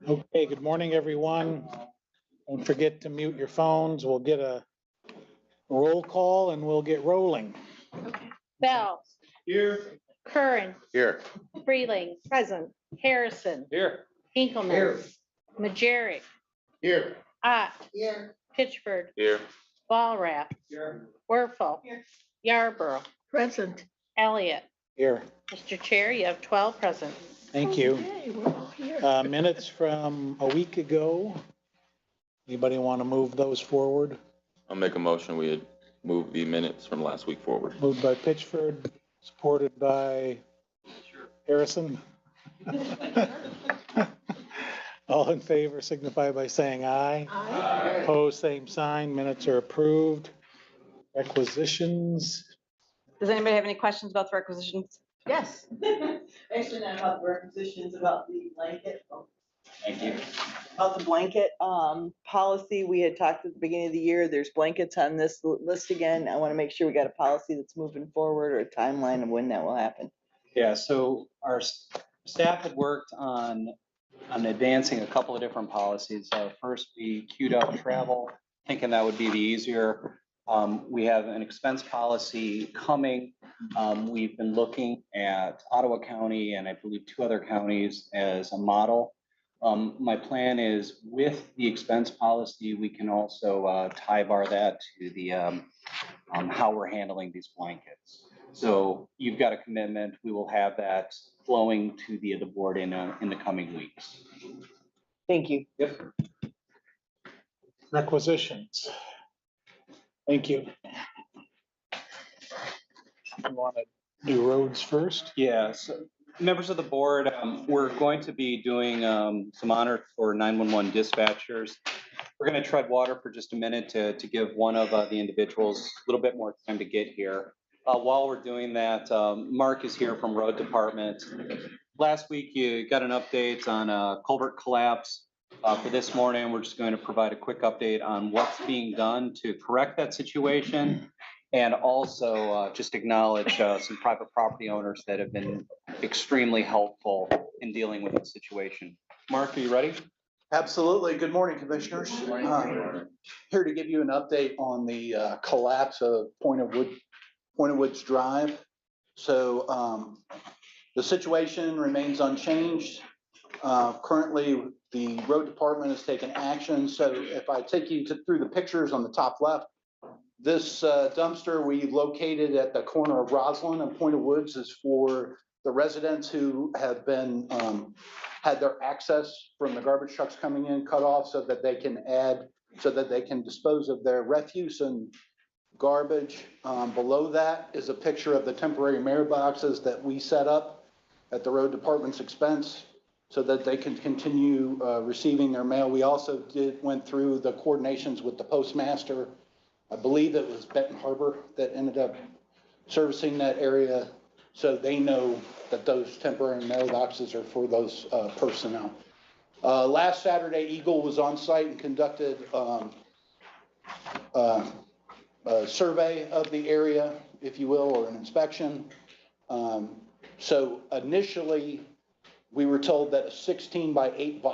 Okay, good morning, everyone. Don't forget to mute your phones. We'll get a roll call and we'll get rolling. Bell, Here. Curran, Here. Freeling, present, Harrison, Here. Hinkleman, Majerick, Here. Ott, Here. Pittsburgh, Here. Ballraff, Here. Werfel, Yarborough, Present. Elliott. Here, Mr. Chair, you have 12 present. thank you. Okay, we're all here. Minutes from a week ago. Anybody want to move those forward? I'll make a motion. We had moved the minutes from last week forward. Moved by Pitchford, supported by Harrison. All in favor signify by saying aye. Aye. Opposed, same sign. Minutes are approved. Requisitions. Does anybody have any questions about the requisitions? Yes. Actually, not about the requisitions, about the blanket. Thank you. About the blanket, policy, we had talked at the beginning of the year, there's blankets on this list again. I want to make sure we got a policy that's moving forward or a timeline of when that will happen. Yeah, so our staff had worked on advancing a couple of different policies. First, we queued up travel, thinking that would be the easier. We have an expense policy coming. We've been looking at Ottawa County and I believe 2 other counties as a model. My plan is with the expense policy, we can also tie bar that to the how we're handling these blankets. So you've got a commitment. We will have that flowing to the board in the coming weeks. Thank you. Yep. Requisitions. Thank you. You want to do roads first? Yeah, so members of the board, we're going to be doing some honor for 911 dispatchers. We're going to tread water for just a minute to give one of the individuals a little bit more time to get here. While we're doing that, Mark is here from Road Department. Last week, you got an update on a culvert collapse. For this morning, we're just going to provide a quick update on what's being done to correct that situation. And also just acknowledge some private property owners that have been extremely helpful in dealing with the situation. Mark, are you ready? Absolutely. Good morning, Commissioners. Here to give you an update on the collapse of Point of Woods Drive. So the situation remains unchanged. Currently, the road department has taken action. So if I take you through the pictures on the top left, this dumpster we located at the corner of Roslyn and Point of Woods is for the residents who have been had their access from the garbage trucks coming in cut off so that they can dispose of their refuse and garbage. Below that is a picture of the temporary mailboxes that we set up at the road department's expense so that they can continue receiving their mail. We also went through the coordinations with the postmaster. I believe it was Benton Harbor that ended up servicing that area. So they know that those temporary mailboxes are for those personnel. Last Saturday, Eagle was on site and conducted a survey of the area, if you will, or an inspection. So initially, we were told that a 16 by 8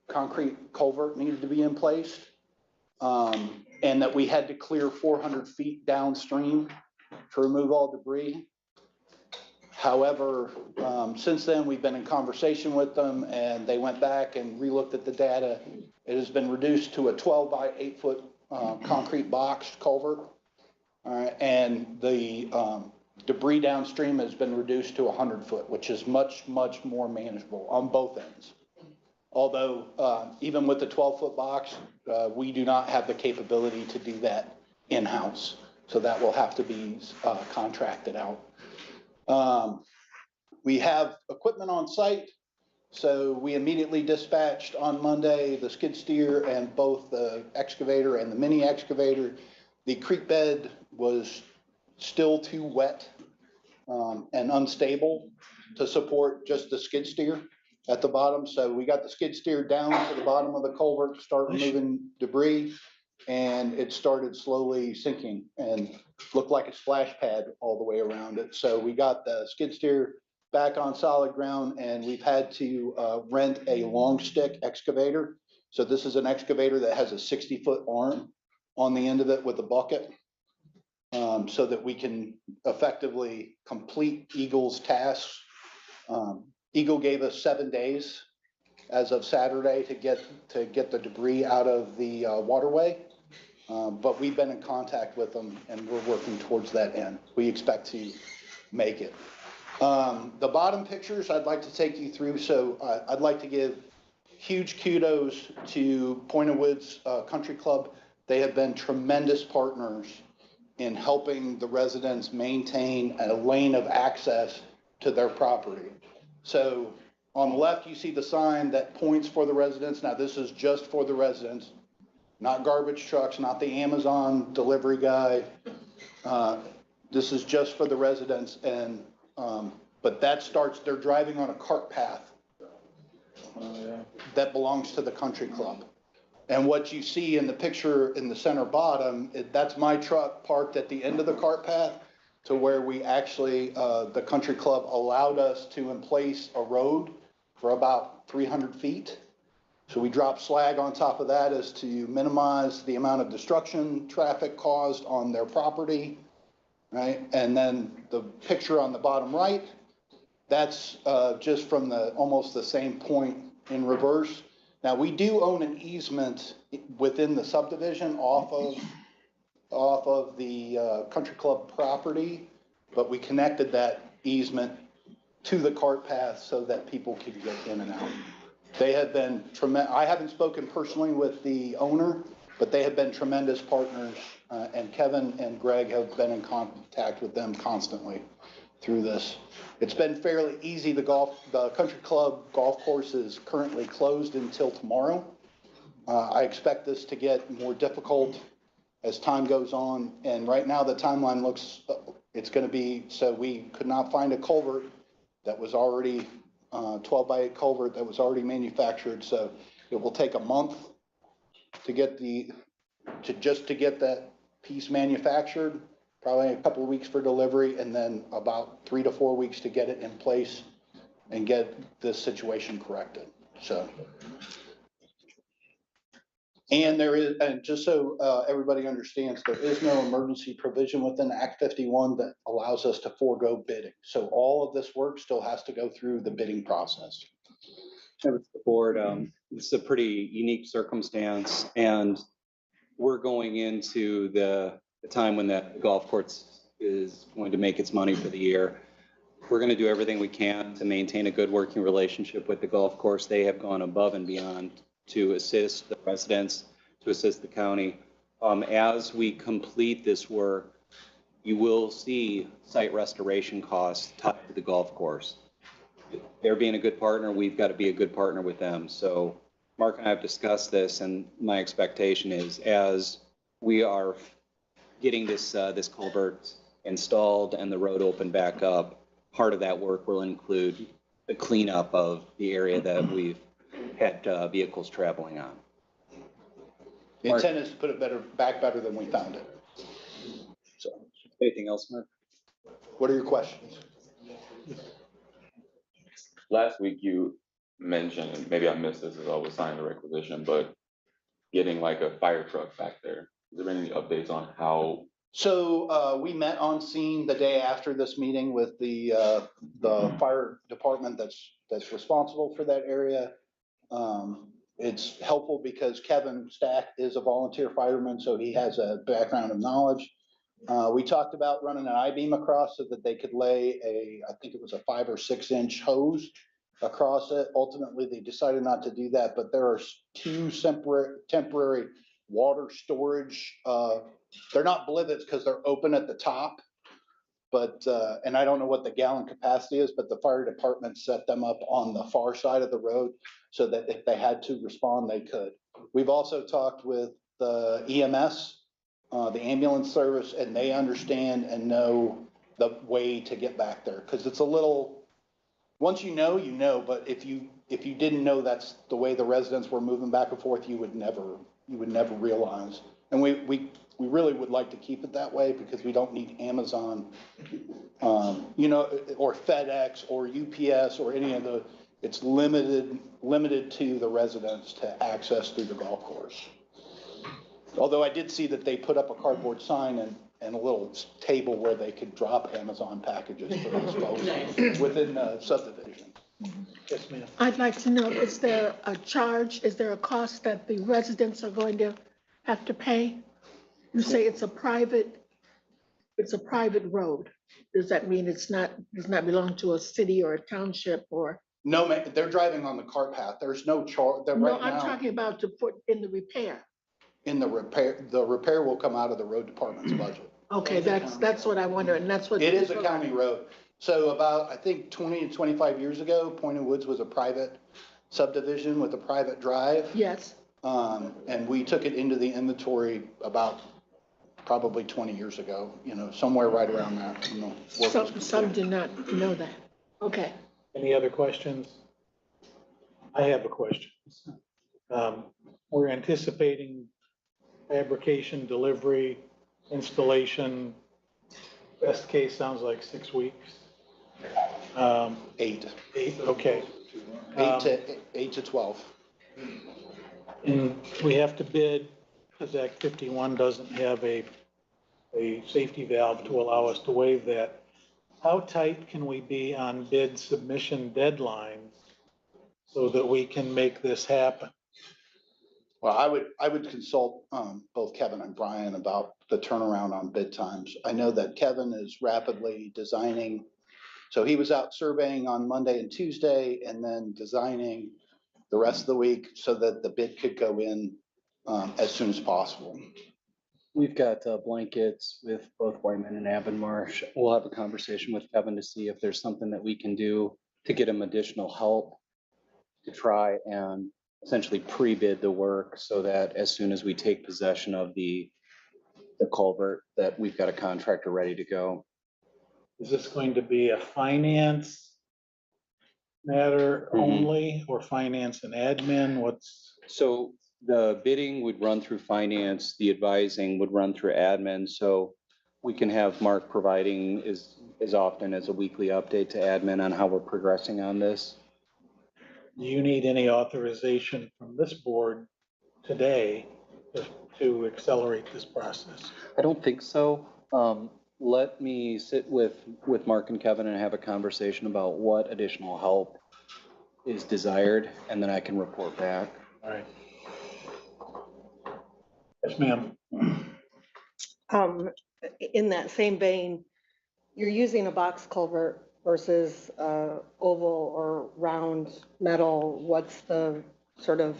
concrete culvert needed to be in place. And that we had to clear 400 feet downstream to remove all debris. However, since then, we've been in conversation with them and they went back and relooked at the data. It has been reduced to a 12 by 8 foot concrete boxed culvert. And the debris downstream has been reduced to 100 foot, which is much, much more manageable on both ends. Although even with the 12-foot box, we do not have the capability to do that in-house. So that will have to be contracted out. We have equipment on site. So we immediately dispatched on Monday the skid steer and both the excavator and the mini excavator. The creek bed was still too wet and unstable to support just the skid steer at the bottom. So we got the skid steer down to the bottom of the culvert, start removing debris, and it started slowly sinking and looked like a splash pad all the way around it. So we got the skid steer back on solid ground, and we've had to rent a long stick excavator. So this is an excavator that has a 60-foot arm on the end of it with a bucket, so that we can effectively complete Eagle's tasks. Eagle gave us 7 days as of Saturday to get the debris out of the waterway. But we've been in contact with them and we're working towards that end. We expect to make it. The bottom pictures I'd like to take you through. So I'd like to give huge kudos to Point of Woods Country Club. They have been tremendous partners in helping the residents maintain a lane of access to their property. So on the left, you see the sign that points for the residents. Now this is just for the residents, not garbage trucks, not the Amazon delivery guy. This is just for the residents, and but that starts, they're driving on a cart path that belongs to the country club. And what you see in the picture in the center bottom, that's my truck parked at the end of the cart path to where we actually, the country club allowed us to emplace a road for about 300 feet. So we drop slag on top of that as to minimize the amount of destruction traffic caused on their property, right? And then the picture on the bottom right, that's just from almost the same point in reverse. Now we do own an easement within the subdivision off of the country club property, but we connected that easement to the cart path so that people could get in and out. They have been tremendous. I haven't spoken personally with the owner, but they have been tremendous partners, and Kevin and Greg have been in contact with them constantly through this. It's been fairly easy. The country club golf course is currently closed until tomorrow. I expect this to get more difficult as time goes on, and right now the timeline looks, it's going to be, so we could not find a culvert that was already 12 by 8 culvert that was already manufactured. So it will take a month to get that piece manufactured, probably a couple of weeks for delivery, and then about 3 to 4 weeks to get it in place and get this situation corrected. So, and just so everybody understands, there is no emergency provision within Act 51 that allows us to forego bidding. So all of this work still has to go through the bidding process. Members of the board, this is a pretty unique circumstance, and we're going into the time when that golf course is going to make its money for the year. We're going to do everything we can to maintain a good working relationship with the golf course. They have gone above and beyond to assist the residents, to assist the county. As we complete this work, you will see site restoration costs tied to the golf course. They're being a good partner, we've got to be a good partner with them. So Mark and I have discussed this, and my expectation is as we are getting this culvert installed and the road opened back up, part of that work will include the cleanup of the area that we've had vehicles traveling on. The intent is to put it back better than we found it. So, Anything else, Mark? what are your questions? Last week you mentioned, and maybe I missed this as I was signing the requisition, but getting like a fire truck back there. Is there any updates on how? So we met on scene the day after this meeting with the fire department that's responsible for that area. It's helpful because Kevin Stack is a volunteer fireman, so he has a background of knowledge. We talked about running an I-beam across so that they could lay I think it was a 5 or 6 inch hose across it. Ultimately, they decided not to do that, but there are 2 temporary water storage. They're not blivets because they're open at the top, but, and I don't know what the gallon capacity is, but the fire department set them up on the far side of the road so that if they had to respond, they could. We've also talked with the EMS, the ambulance service, and they understand and know the way to get back there. Cause it's a little, once you know, but if you didn't know that's the way the residents were moving back and forth, you would never realize. And we we really would like to keep it that way because we don't need Amazon, or FedEx or UPS or any of the, it's limited to the residents to access through the golf course. Although I did see that they put up a cardboard sign and a little table where they could drop Amazon packages for those folks within the subdivision. Yes, ma'am. I'd like to know, is there a charge, is there a cost that the residents are going to have to pay? You say it's a private road. Does that mean does not belong to a city or a township or? No, they're driving on the cart path. There's no charge. No, Right I'm now, talking about to put in the repair. in the repair will come out of the road department's budget. Okay, that's what I wonder, and that's what. It is a county road. So about, I think 20 to 25 years ago, Pointed Woods was a private subdivision with a private drive. Yes, And we took it into the inventory about probably 20 years ago, somewhere right around that. when the work was some completed. did not know that. Okay. Any other questions? I have a question. We're anticipating fabrication, delivery, installation. Best case sounds like 6 weeks. 8 Okay. to 12. And we have to bid, because Act 51 doesn't have a safety valve to allow us to waive that. How tight can we be on bid submission deadlines so that we can make this happen? Well, I would consult both Kevin and Brian about the turnaround on bid times. I know that Kevin is rapidly designing. So he was out surveying on Monday and Tuesday and then designing the rest of the week so that the bid could go in as soon as possible. We've got blankets with both Wyman and Avonmarsh. We'll have a conversation with Kevin to see if there's something that we can do to get him additional help to try and essentially pre-bid the work so that as soon as we take possession of the culvert, that we've got a contractor ready to go. Is this going to be a finance matter only or finance and admin? So the bidding would run through finance, the advising would run through admin. So we can have Mark providing as often as a weekly update to admin on how we're progressing on this. Do you need any authorization from this board today to accelerate this process? I don't think so. Let me sit with Mark and Kevin and have a conversation about what additional help is desired, and then I can report back. All right. Yes, ma'am. In that same vein, you're using a box culvert versus oval or round metal. What's the sort of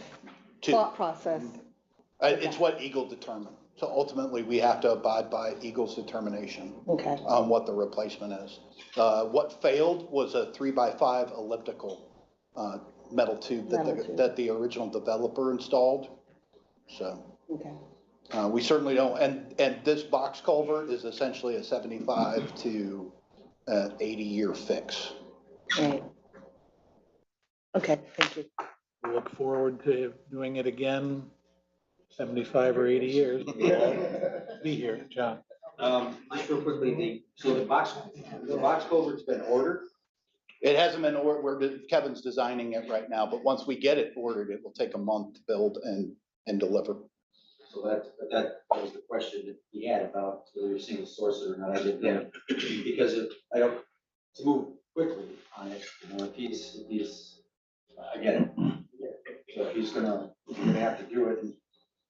thought process? It's what Eagle determined. So ultimately, we have to abide by Eagle's determination Okay. on what the replacement is. What failed was a 3x5 elliptical metal tube that the original developer installed. So Okay. we certainly don't, and this box culvert is essentially a 75 to 80-year fix. Right. Okay, thank you. We look forward to doing it again, 75 or 80 years. Be here, John. Just real quickly, so the box culvert's been ordered? It hasn't been ordered, Kevin's designing it right now, but once we get it ordered, it will take a month to build and deliver. So that was the question that he had about whether you're single source it or not. I didn't know. Because to move quickly on it, if he's, I get it. So if he's gonna have to do it, and,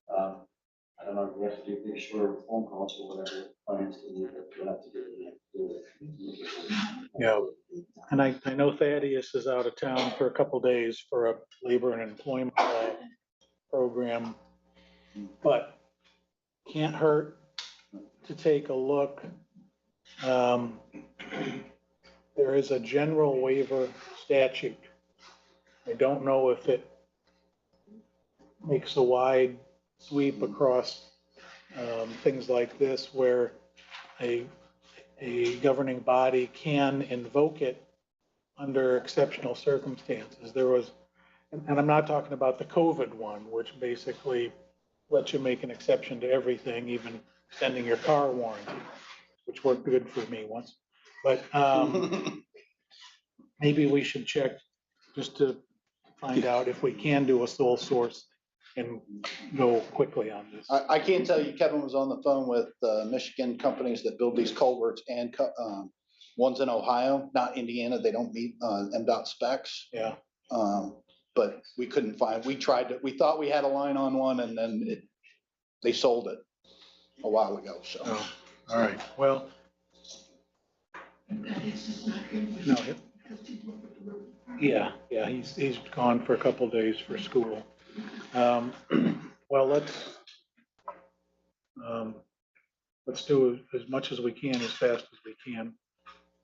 I don't know, if we have to do things short phone calls or whatever, finance can do, but we'll have to do it. Yeah, and I know Thaddeus is out of town for a couple days for a labor and employment law program, but can't hurt to take a look. There is a general waiver statute. I don't know if it makes a wide sweep across things like this where a governing body can invoke it under exceptional circumstances. There was, and I'm not talking about the COVID one, which basically lets you make an exception to everything, even extending your car warranty, which worked good for me once. But maybe we should check just to find out if we can do a sole source and go quickly on this. I can tell you, Kevin was on the phone with Michigan companies that build these culverts and ones in Ohio, not Indiana. They don't meet MDOT specs. Yeah, But we couldn't find, we tried to, we thought we had a line on one and then they sold it a while ago, so. oh, all right, well. No, yeah, he's gone for a couple days for school. Well, let's do as much as we can, as fast as we can.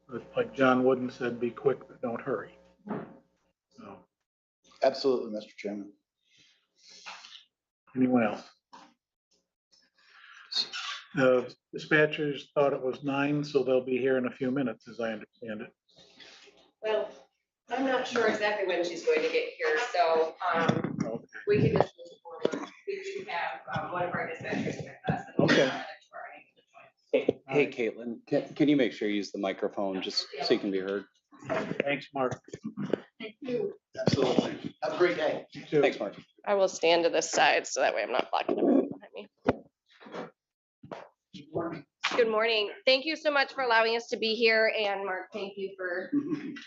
But like John Wooden said, be quick, but don't hurry. So, Absolutely, Mr. Chairman. anyone else? Dispatchers thought it was 9, so they'll be here in a few minutes, as I understand it. Well, I'm not sure exactly when she's going to get here, so, Okay. we can just move forward. We do have, one of our dispatchers with us. Okay. Hey, Caitlin, can you make sure you use the microphone just so you can be heard? Thanks, Mark. Absolutely. Have a great day. You too. Thanks, Mark. I will stand to this side, so that way I'm not blocking everything behind me. Good morning. Thank you so much for allowing us to be here, and Mark, thank you for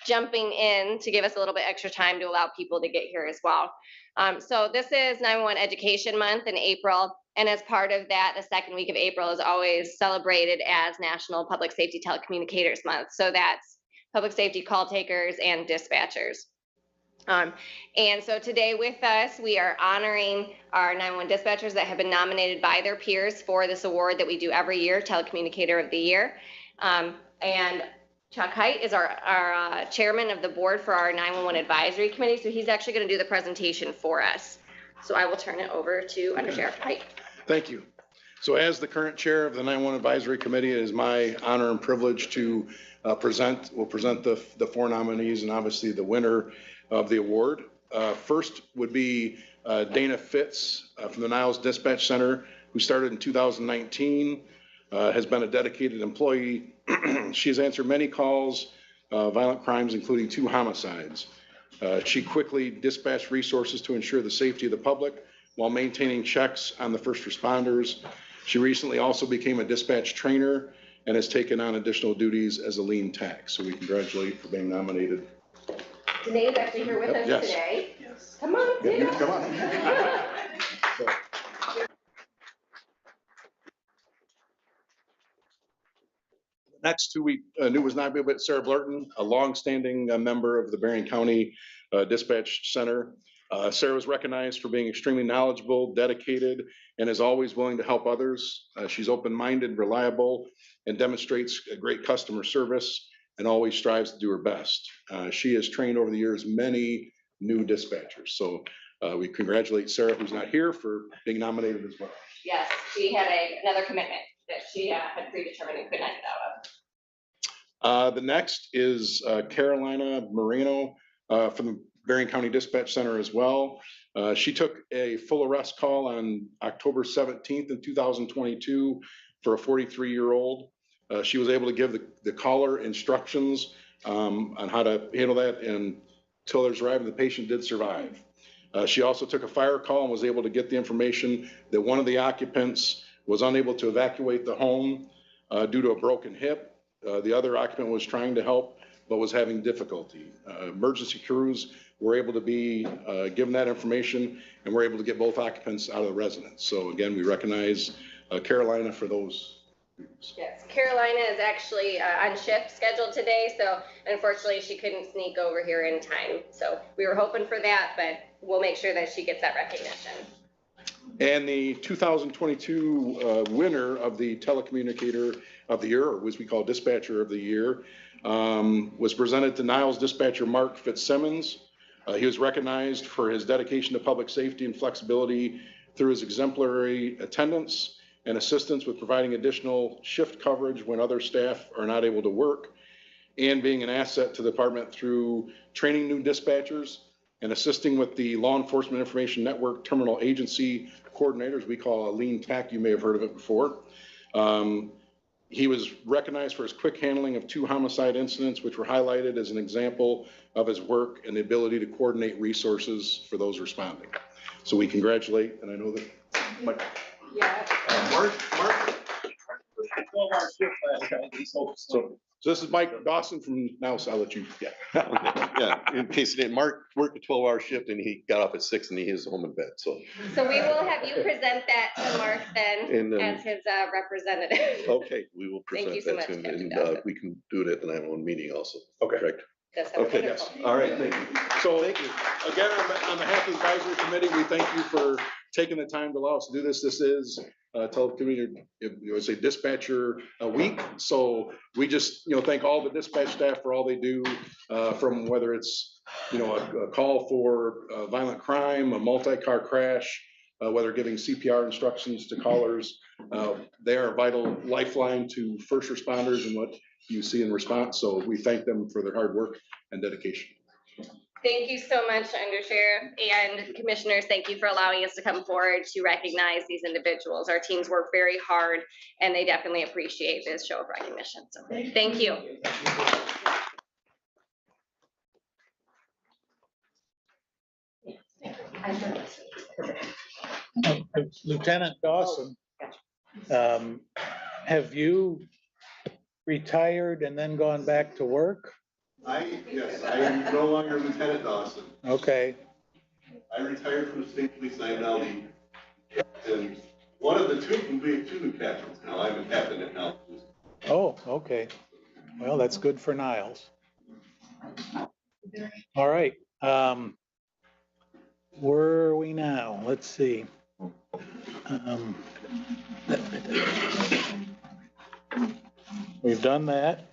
jumping in to give us a little bit extra time to allow people to get here as well. So this is 911 Education Month in April, and as part of that, the second week of April is always celebrated as National Public Safety Telecommunicators Month. So that's public safety call takers and dispatchers. And so today with us, we are honoring our 911 dispatchers that have been nominated by their peers for this award that we do every year, Telecommunicator of the Year. And Chuck Height is our chairman of the board for our 911 Advisory Committee. So he's actually going to do the presentation for us. So I will turn it over to Under Sheriff Height. Thank you. So as the current chair of the 911 Advisory Committee, it is my honor and privilege to present the 4 nominees and obviously the winner of the award. First would be Dana Fitz from the Niles Dispatch Center, who started in 2019, has been a dedicated employee. She has answered many calls, violent crimes, including 2 homicides. She quickly dispatched resources to ensure the safety of the public while maintaining checks on the first responders. She recently also became a dispatch trainer and has taken on additional duties as a lean tech. So we congratulate for being nominated. Danae is actually here with us Yes. today. Come on, Yeah, Dana. come on. So, next, who we knew was not, but Sarah Blurton, a longstanding member of the Berrien County Dispatch Center. Sarah was recognized for being extremely knowledgeable, dedicated, and is always willing to help others. She's open-minded, reliable, and demonstrates a great customer service and always strives to do her best. She has trained over the years many new dispatchers. So we congratulate Sarah, who's not here, for being nominated as well. Yes, she had another commitment that she had predetermined and could not get out of. The next is Carolina Moreno from the Berrien County Dispatch Center as well. She took a full arrest call on October 17th in 2022 for a 43-year-old. She was able to give the caller instructions on how to handle that, and until there's arrived, the patient did survive. She also took a fire call and was able to get the information that one of the occupants was unable to evacuate the home due to a broken hip. The other occupant was trying to help, but was having difficulty. Emergency crews were able to be given that information, and we're able to get both occupants out of the residence. So again, we recognize Carolina for those. Yes, Carolina is actually on shift scheduled today, so unfortunately she couldn't sneak over here in time. So we were hoping for that, but we'll make sure that she gets that recognition. And the 2022 winner of the Telecommunicator of the Year, or as we call Dispatcher of the Year, was presented to Niles Dispatcher Mark Fitzsimmons. He was recognized for his dedication to public safety and flexibility through his exemplary attendance and assistance with providing additional shift coverage when other staff are not able to work, and being an asset to the department through training new dispatchers and assisting with the Law Enforcement Information Network Terminal Agency Coordinators, we call a lean tech. You may have heard of it before. He was recognized for his quick handling of 2 homicide incidents, which were highlighted as an example of his work and the ability to coordinate resources for those responding. So we congratulate, and I know that. Mark. So this is Mike Dawson from now, so I'll let you, Yeah, in case you didn't, Mark worked a 12-hour shift and he got off at 6 and he is home in bed, so. So we will have you present that to Mark then And then- as his representative. Okay, we will Thank you present so that to much, him, Captain and Dawson. we can do it at the 911 meeting also. Okay. Correct? That sounds Okay, wonderful. all right, thank you. So Thank you. again, on behalf of the advisory committee, we thank you for taking the time to allow us to do this. This is telecommuter, you would say dispatcher week. So we just, thank all the dispatch staff for all they do, from whether it's, a call for violent crime, a multi-car crash, whether giving CPR instructions to callers. They are a vital lifeline to first responders and what you see in response. So we thank them for their hard work and dedication. Thank you so much, Under Sheriff and Commissioners. Thank you for allowing us to come forward to recognize these individuals. Our teams work very hard and they definitely appreciate this show of recognition. So thank you. Lieutenant Dawson, have you retired and then gone back to work? Yes, I am no longer Lieutenant Dawson. Okay, I retired from the state police, I am now the captain, one of the two new captains now, I'm a captain at now. oh, okay. Well, that's good for Niles. All right, where are we now? Let's see. We've done that.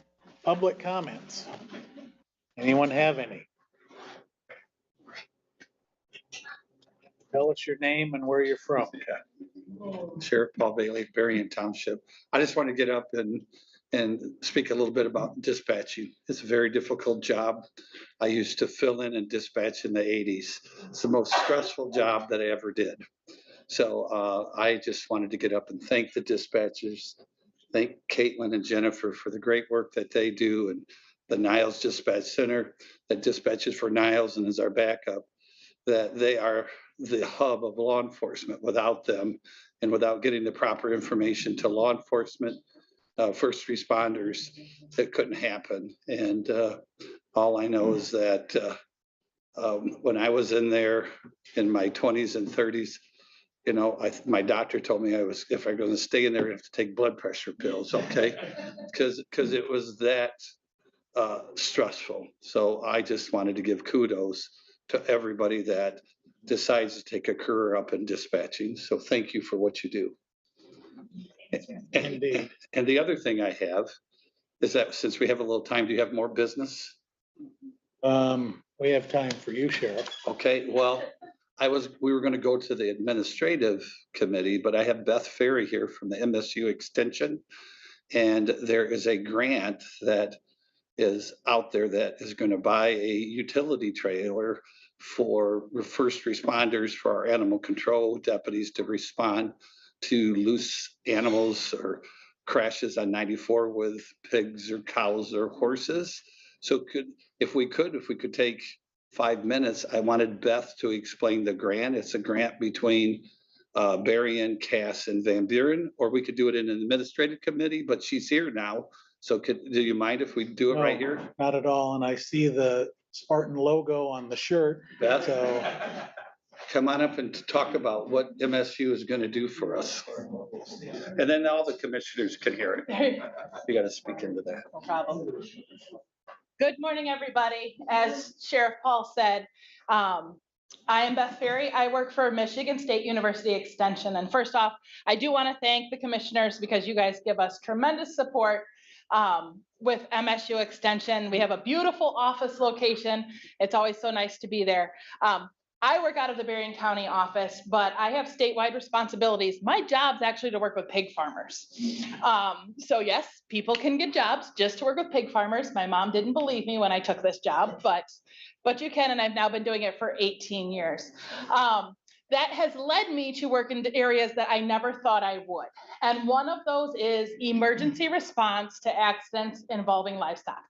Public comments. Anyone have any? Tell us your name and where you're from. Sheriff Paul Bailey, Berrien Township. I just want to get up and speak a little bit about dispatching. It's a very difficult job. I used to fill in and dispatch in the 80s. It's the most stressful job that I ever did. So I just wanted to get up and thank the dispatchers, thank Caitlin and Jennifer for the great work that they do, and the Niles Dispatch Center that dispatches for Niles and is our backup, that they are the hub of law enforcement. Without them and without getting the proper information to law enforcement, first responders, it couldn't happen. And all I know is that when I was in there in my 20s and 30s, my doctor told me if I'm going to stay in there, I have to take blood pressure pills, okay? Because it was that stressful. So I just wanted to give kudos to everybody that decides to take a career up in dispatching. So thank you for what you do. Indeed. And the other thing I have is that since we have a little time, do you have more business? We have time for you, Sheriff. Okay, well, we were going to go to the administrative committee, but I have Beth Ferry here from the MSU Extension. And there is a grant that is out there that is going to buy a utility trailer for first responders, for our animal control deputies to respond to loose animals or crashes on 94 with pigs or cows or horses. So if we could take 5 minutes, I wanted Beth to explain the grant. It's a grant between Berrien, Cass, and Van Buren, or we could do it in an administrative committee, but she's here now. So do you mind if we do it right here? Not at all. And I see the Spartan logo on the shirt. Beth, So come on up and talk about what MSU is going to do for us. And then all the commissioners can hear it. You got to speak into that. No problem. Good morning, everybody. As Sheriff Paul said, I am Beth Ferry. I work for Michigan State University Extension. And first off, I do want to thank the commissioners because you guys give us tremendous support with MSU Extension. We have a beautiful office location. It's always so nice to be there. I work out of the Berrien County office, but I have statewide responsibilities. My job's actually to work with pig farmers. So yes, people can get jobs just to work with pig farmers. My mom didn't believe me when I took this job, but you can, and I've now been doing it for 18 years. that has led me to work in areas that I never thought I would. And one of those is emergency response to accidents involving livestock.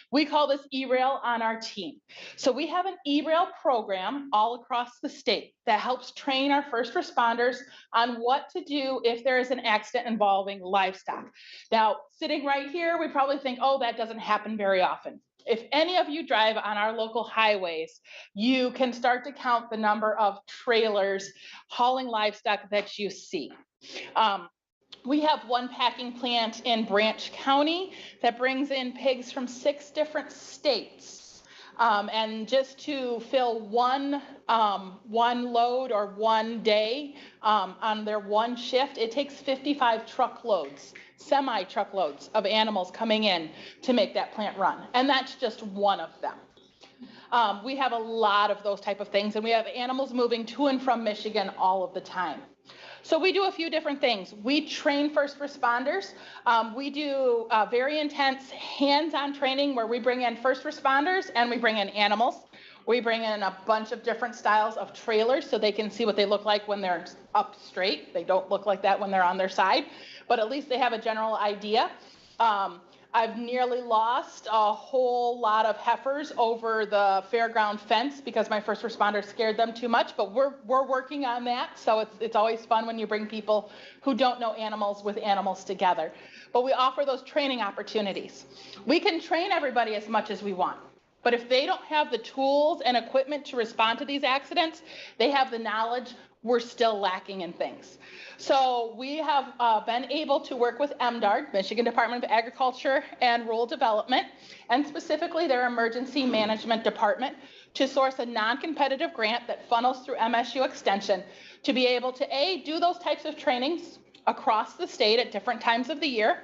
We call this E-Rail on our team. So we have an E-Rail program all across the state that helps train our first responders on what to do if there is an accident involving livestock. Now, sitting right here, we probably think, oh, that doesn't happen very often. If any of you drive on our local highways, you can start to count the number of trailers hauling livestock that you see. We have one packing plant in Branch County that brings in pigs from 6 different states. And just to fill one load or one day on their one shift, it takes 55 truckloads, semi-truckloads of animals coming in to make that plant run. And that's just one of them. We have a lot of those type of things, and we have animals moving to and from Michigan all of the time. So we do a few different things. We train first responders. We do very intense hands-on training where we bring in first responders and we bring in animals. We bring in a bunch of different styles of trailers so they can see what they look like when they're up straight. They don't look like that when they're on their side, but at least they have a general idea. I've nearly lost a whole lot of heifers over the fairground fence because my first responders scared them too much, but we're working on that. So it's always fun when you bring people who don't know animals with animals together. But we offer those training opportunities. We can train everybody as much as we want, but if they don't have the tools and equipment to respond to these accidents, they have the knowledge, we're still lacking in things. So we have been able to work with MDARD, Michigan Department of Agriculture and Rural Development, and specifically their Emergency Management Department, to source a non-competitive grant that funnels through MSU Extension to be able to A, do those types of trainings across the state at different times of the year,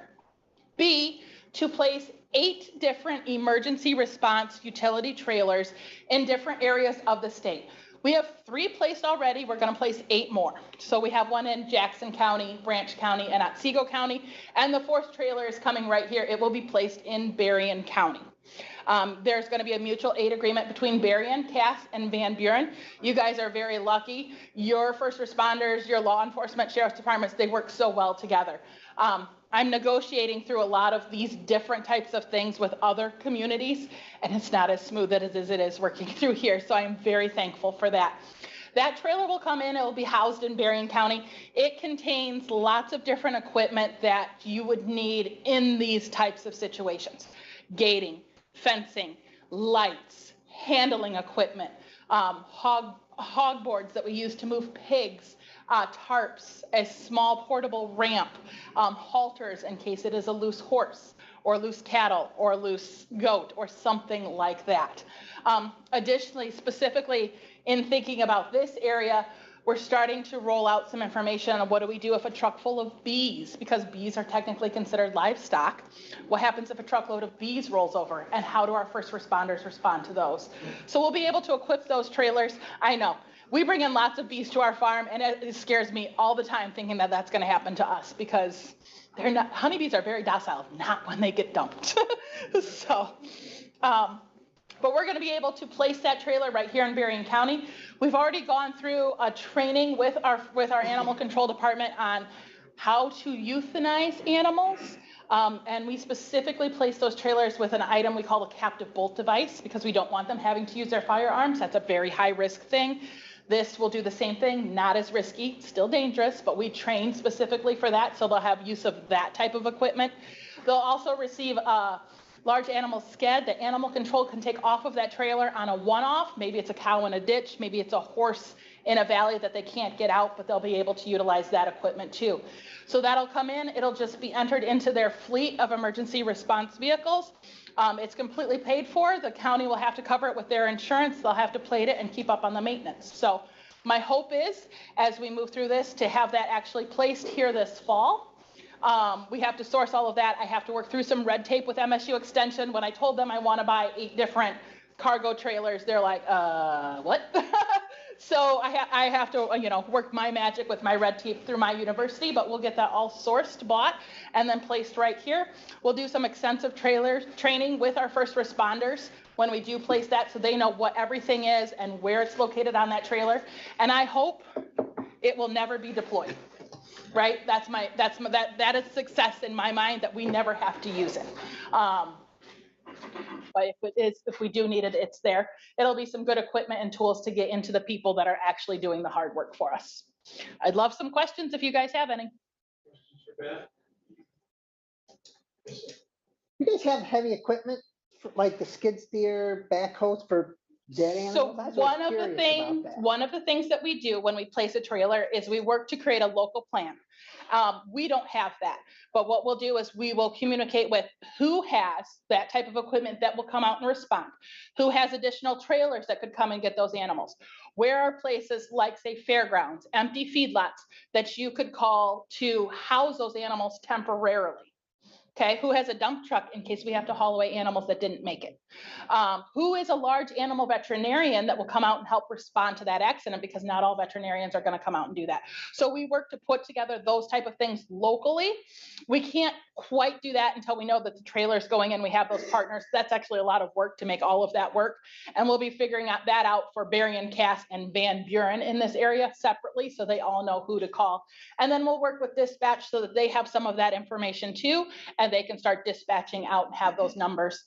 B, to place 8 different emergency response utility trailers in different areas of the state. We have 3 placed already. We're going to place 8 more. So we have one in Jackson County, Branch County, and Otsego County. And the 4th trailer is coming right here. It will be placed in Berrien County. There's going to be a mutual aid agreement between Berrien, Cass, and Van Buren. You guys are very lucky. Your first responders, your law enforcement, sheriff's departments, they work so well together. I'm negotiating through a lot of these different types of things with other communities, and it's not as smooth as it is working through here. So I'm very thankful for that. That trailer will come in, it will be housed in Berrien County. It contains lots of different equipment that you would need in these types of situations. Gating, fencing, lights, handling equipment, hog boards that we use to move pigs, tarps, a small portable ramp, halters in case it is a loose horse or loose cattle or loose goat or something like that. Additionally, specifically in thinking about this area, we're starting to roll out some information on what do we do if a truck full of bees, because bees are technically considered livestock. What happens if a truckload of bees rolls over, and how do our first responders respond to those? So we'll be able to equip those trailers. I know. We bring in lots of bees to our farm, and it scares me all the time thinking that that's going to happen to us, because they're not, honeybees are very docile, not when they get dumped. So, but we're going to be able to place that trailer right here in Berrien County. We've already gone through a training with our animal control department on how to euthanize animals. And we specifically place those trailers with an item we call a captive bolt device, because we don't want them having to use their firearms. That's a very high risk thing. This will do the same thing, not as risky, still dangerous, but we train specifically for that, so they'll have use of that type of equipment. They'll also receive a large animal sked that animal control can take off of that trailer on a one-off. Maybe it's a cow in a ditch, maybe it's a horse in a valley that they can't get out, but they'll be able to utilize that equipment too. So that'll come in, it'll just be entered into their fleet of emergency response vehicles. It's completely paid for. The county will have to cover it with their insurance. They'll have to plate it and keep up on the maintenance. So my hope is, as we move through this, to have that actually placed here this fall. We have to source all of that. I have to work through some red tape with MSU Extension. When I told them I want to buy 8 different cargo trailers, they're like, what? So I have to, work my magic with my red tape through my university, but we'll get that all sourced, bought, and then placed right here. We'll do some extensive training with our first responders when we do place that, so they know what everything is and where it's located on that trailer. And I hope it will never be deployed, right? That is success in my mind, that we never have to use it. But if we do need it, it's there. It'll be some good equipment and tools to get into the people that are actually doing the hard work for us. I'd love some questions if you guys have any. You guys have heavy equipment, like the skid steer, backhoes for dead animals? So I was one of the things that we do when we place a trailer is we work to create a local plan. We don't have that, but what we'll do is we will communicate with who has that type of equipment that will come out and respond, who has additional trailers that could come and get those animals. Where are places like, say, fairgrounds, empty feedlots that you could call to house those animals temporarily? Okay, who has a dump truck in case we have to haul away animals that didn't make it? Who is a large animal veterinarian that will come out and help respond to that accident, because not all veterinarians are going to come out and do that. So we work to put together those type of things locally. We can't quite do that until we know that the trailer is going in. We have those partners. That's actually a lot of work to make all of that work. And we'll be figuring that out for Berrien Cass and Van Buren in this area separately, so they all know who to call. And then we'll work with dispatch so that they have some of that information too, and they can start dispatching out and have those numbers.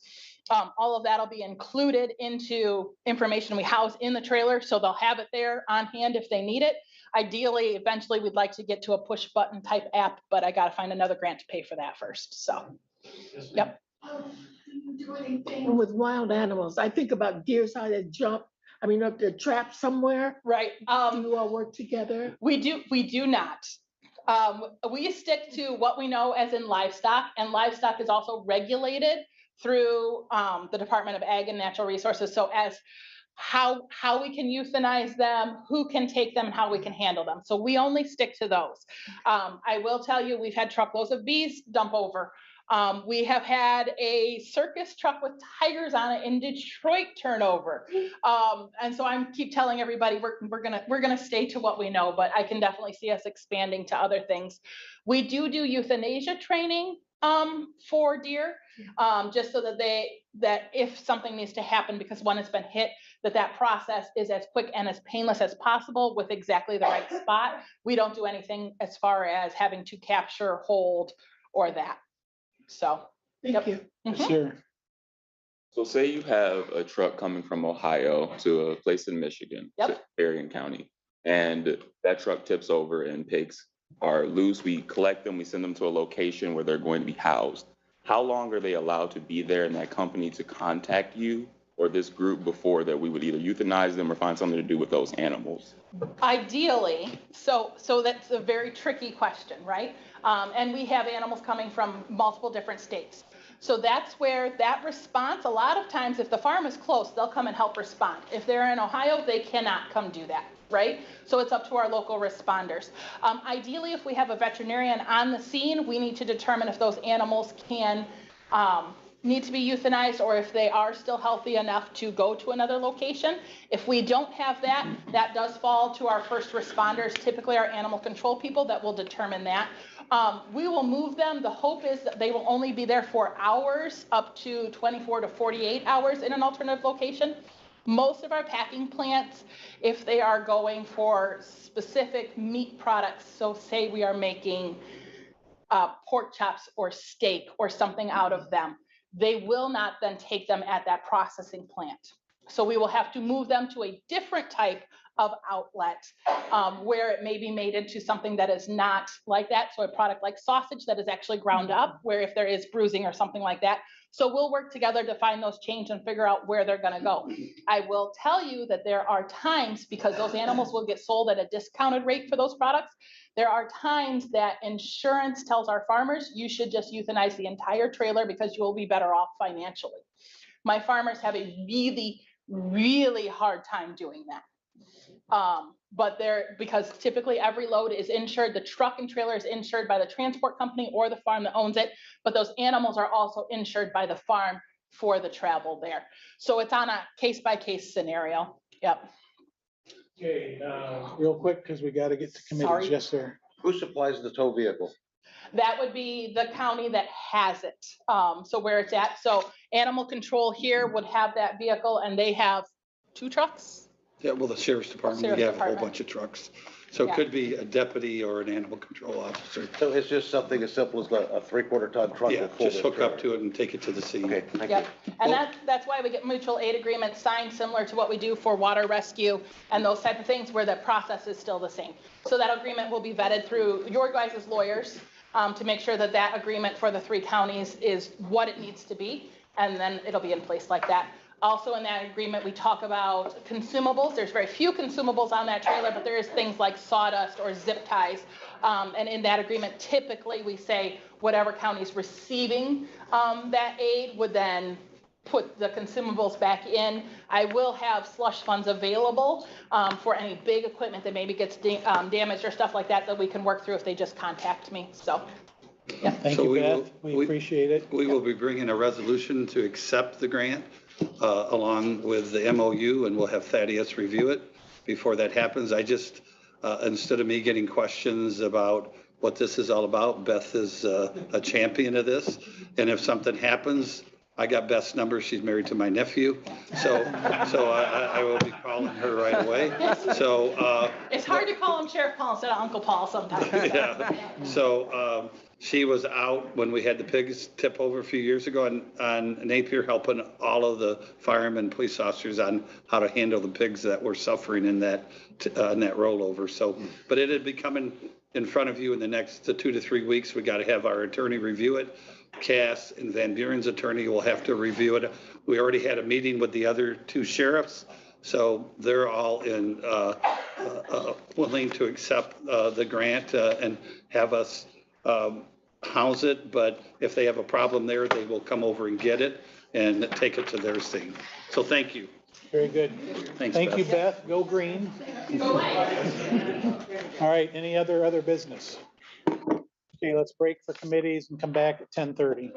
All of that will be included into information we house in the trailer, so they'll have it there on hand if they need it. Ideally, eventually, we'd like to get to a push button type app, but I got to find another grant to pay for that first. So, yep. Do anything with wild animals? I think about deers, how they jump. I mean, if they're trapped somewhere. Right. Do you all work together? We do not. We stick to what we know as in livestock, and livestock is also regulated through the Department of Ag and Natural Resources. So as how we can euthanize them, who can take them, and how we can handle them. So we only stick to those. I will tell you, we've had truckloads of bees dump over. We have had a circus truck with tigers on it in Detroit turnover. And so I keep telling everybody we're gonna stay to what we know, but I can definitely see us expanding to other things. We do euthanasia training for deer, just so that if something needs to happen because one has been hit, that process is as quick and as painless as possible with exactly the right spot. We don't do anything as far as having to capture, hold, or that. So, thank you. Sure. So say you have a truck coming from Ohio to a place in Michigan, to Berrien County, and that truck tips over and pigs are loose. We collect them, we send them to a location where they're going to be housed. How long are they allowed to be there in that company to contact you or this group before that we would either euthanize them or find something to do with those animals? Ideally, so that's a very tricky question, right? And we have animals coming from multiple different states. So that's where that response, a lot of times if the farm is close, they'll come and help respond. If they're in Ohio, they cannot come do that, right? So it's up to our local responders. Ideally, if we have a veterinarian on the scene, we need to determine if those animals need to be euthanized or if they are still healthy enough to go to another location. If we don't have that, that does fall to our first responders, typically our animal control people that will determine that. We will move them. The hope is that they will only be there for hours, up to 24 to 48 hours in an alternative location. Most of our packing plants, if they are going for specific meat products, so say we are making pork chops or steak or something out of them, they will not then take them at that processing plant. So we will have to move them to a different type of outlet where it may be made into something that is not like that. So a product like sausage that is actually ground up, where if there is bruising or something like that. So we'll work together to find those chains and figure out where they're gonna go. I will tell you that there are times, because those animals will get sold at a discounted rate for those products, there are times that insurance tells our farmers, you should just euthanize the entire trailer because you will be better off financially. My farmers have a really, really hard time doing that. But because typically every load is insured, the truck and trailer is insured by the transport company or the farm that owns it, but those animals are also insured by the farm for the travel there. So it's on a case-by-case scenario. Yep. Okay, real quick, because we got to get to committees. Sorry. Yes, sir. Who supplies the tow vehicle? That would be the county that has it, so where it's at. So animal control here would have that vehicle and they have 2 trucks. Yeah, well, the sheriff's department, we Sheriff's have a whole Department. bunch of trucks. So it Yeah. could be a deputy or an animal control officer. So it's just something as simple as a 3/4 ton truck? Yeah, with full just hook up trailer. to it and take it to the scene. Okay, thank you. Yep, and that's why we get mutual aid agreements signed similar to what we do for water rescue and those type of things where the process is still the same. So that agreement will be vetted through your guys' lawyers to make sure that that agreement for the 3 counties is what it needs to be, and then it'll be in place like that. Also in that agreement, we talk about consumables. There's very few consumables on that trailer, but there is things like sawdust or zip ties. And in that agreement, typically we say whatever county's receiving that aid would then put the consumables back in. I will have slush funds available for any big equipment that maybe gets damaged or stuff like that that we can work through if they just contact me, so. Thank So you, we will- Beth. We appreciate it. We will be bringing a resolution to accept the grant along with the MOU, and we'll have Thaddeus review it. Before that happens, I just, instead of me getting questions about what this is all about, Beth is a champion of this. And if something happens, I got Beth's number. She's married to my nephew. So I will be calling her right away. So. It's hard to call him Sheriff Paul instead of Uncle Paul sometimes. Yeah, so she was out when we had the pigs tip over a few years ago on Napier, helping all of the firemen, police officers on how to handle the pigs that were suffering in that rollover. So, but it had be coming in front of you in the next 2 to 3 weeks. We got to have our attorney review it. Cass and Van Buren's attorney will have to review it. We already had a meeting with the other 2 sheriffs. So they're all in, willing to accept the grant and have us house it. But if they have a problem there, they will come over and get it and take it to their scene. So thank you. Very good. Thanks, Thank you, Beth. Beth. Go green. All right, any other business? Okay, let's break for committees and come back at 10:30.